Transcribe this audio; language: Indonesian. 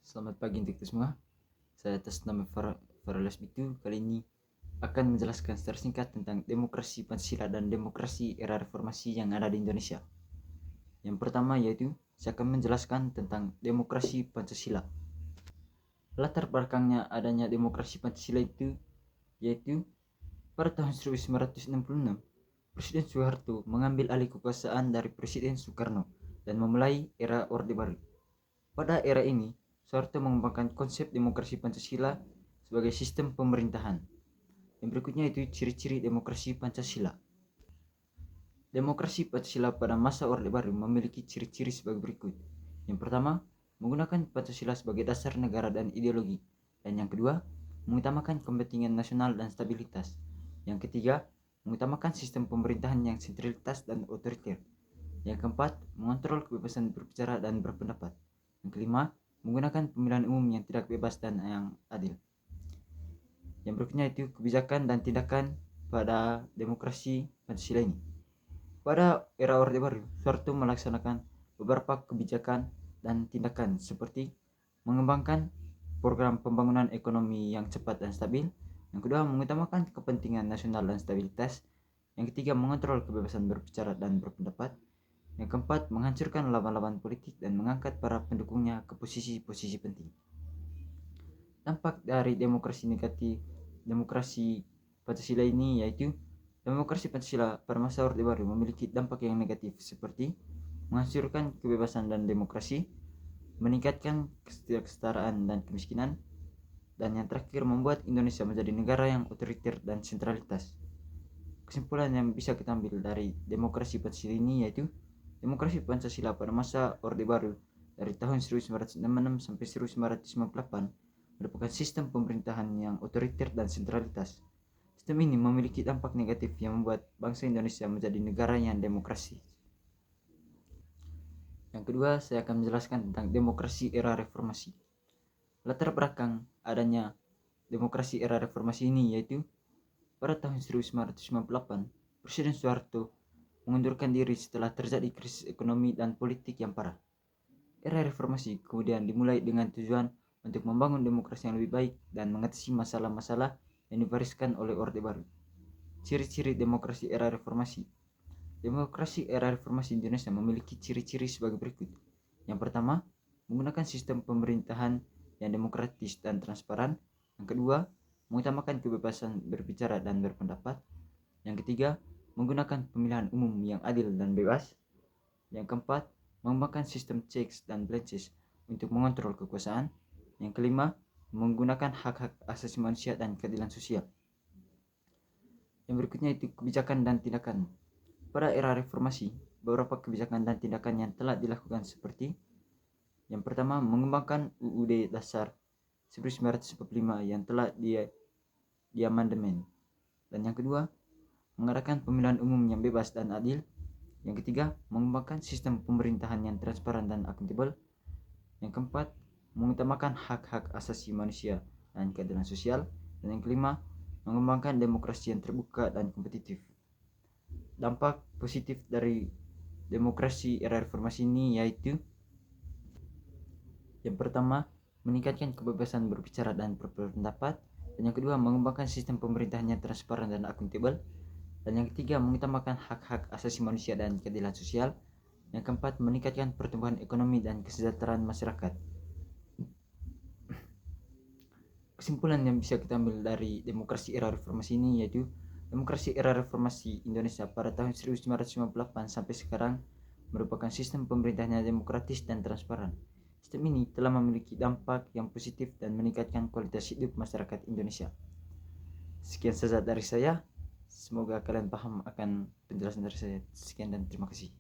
Selamat pagi untuk kita semua. Saya atas nama Farolas Bitu kali ini akan menjelaskan secara singkat tentang demokrasi Pancasila dan demokrasi era reformasi yang ada di Indonesia. Yang pertama yaitu saya akan menjelaskan tentang demokrasi Pancasila. Latar belakangnya adanya demokrasi Pancasila itu yaitu pada tahun 1966 Presiden Soeharto mengambil alih kekuasaan dari Presiden Soekarno dan memulai era Orde Baru. Pada era ini, Soeharto mengembangkan konsep demokrasi Pancasila sebagai sistem pemerintahan. Yang berikutnya itu ciri-ciri demokrasi Pancasila. Demokrasi Pancasila pada masa Orde Baru memiliki ciri-ciri sebagai berikut. Yang pertama, menggunakan Pancasila sebagai dasar negara dan ideologi. Dan yang kedua, mengutamakan kepentingan nasional dan stabilitas. Yang ketiga, mengutamakan sistem pemerintahan yang sentralitas dan otoriter. Yang keempat, mengontrol kebebasan berbicara dan berpendapat. Yang kelima, menggunakan pemilihan umum yang tidak bebas dan yang adil. Yang berikutnya itu kebijakan dan tindakan pada demokrasi Pancasila ini. Pada era Orde Baru, Soeharto melaksanakan beberapa kebijakan dan tindakan seperti mengembangkan program pembangunan ekonomi yang cepat dan stabil. Yang kedua, mengutamakan kepentingan nasional dan stabilitas. Yang ketiga, mengontrol kebebasan berbicara dan berpendapat. Yang keempat, menghancurkan lawan-lawan politik dan mengangkat para pendukungnya ke posisi-posisi penting. Dampak dari demokrasi Pancasila ini yaitu demokrasi Pancasila pada masa Orde Baru memiliki dampak yang negatif seperti menghancurkan kebebasan dan demokrasi, meningkatkan ketidaksetaraan dan kemiskinan, dan yang terakhir membuat Indonesia menjadi negara yang otoriter dan sentralitas. Kesimpulan yang bisa kita ambil dari demokrasi Pancasila ini yaitu demokrasi Pancasila pada masa Orde Baru dari tahun 1966 sampai 1998 merupakan sistem pemerintahan yang otoriter dan sentralitas. Sistem ini memiliki dampak negatif yang membuat bangsa Indonesia menjadi negara yang demokrasi. Yang kedua, saya akan menjelaskan tentang demokrasi era reformasi. Latar belakang adanya demokrasi era reformasi ini yaitu pada tahun 1998 Presiden Soeharto mengundurkan diri setelah terjadi krisis ekonomi dan politik yang parah. Era reformasi kemudian dimulai dengan tujuan untuk membangun demokrasi yang lebih baik dan mengatasi masalah-masalah yang diwariskan oleh Orde Baru. Ciri-ciri demokrasi era reformasi. Demokrasi era reformasi Indonesia memiliki ciri-ciri sebagai berikut. Yang pertama, menggunakan sistem pemerintahan yang demokratis dan transparan. Yang kedua, mengutamakan kebebasan berbicara dan berpendapat. Yang ketiga, menggunakan pemilihan umum yang adil dan bebas. Yang keempat, mengembangkan sistem checks dan balances untuk mengontrol kekuasaan. Yang kelima, menggunakan hak-hak asasi manusia dan keadilan sosial. Yang berikutnya itu kebijakan dan tindakan. Pada era reformasi, beberapa kebijakan dan tindakan yang telah dilakukan seperti yang pertama, mengembangkan UUD Dasar 1945 yang telah diamandemen. Dan yang kedua, mengadakan pemilihan umum yang bebas dan adil. Yang ketiga, mengembangkan sistem pemerintahan yang transparan dan akuntabel. Yang keempat, mengutamakan hak-hak asasi manusia dan keadilan sosial. Dan yang kelima, mengembangkan demokrasi yang terbuka dan kompetitif. Dampak positif dari demokrasi era reformasi ini yaitu yang pertama, meningkatkan kebebasan berbicara dan berpendapat. Dan yang kedua, mengembangkan sistem pemerintahan yang transparan dan akuntabel. Dan yang ketiga, mengutamakan hak-hak asasi manusia dan keadilan sosial. Yang keempat, meningkatkan pertumbuhan ekonomi dan kesejahteraan masyarakat. Kesimpulan yang bisa kita ambil dari demokrasi era reformasi ini yaitu demokrasi era reformasi Indonesia pada tahun 1998 sampai sekarang merupakan sistem pemerintahan yang demokratis dan transparan. Sistem ini telah memiliki dampak yang positif dan meningkatkan kualitas hidup masyarakat Indonesia. Sekian saja dari saya. Semoga kalian paham akan penjelasan dari saya. Sekian dan terima kasih.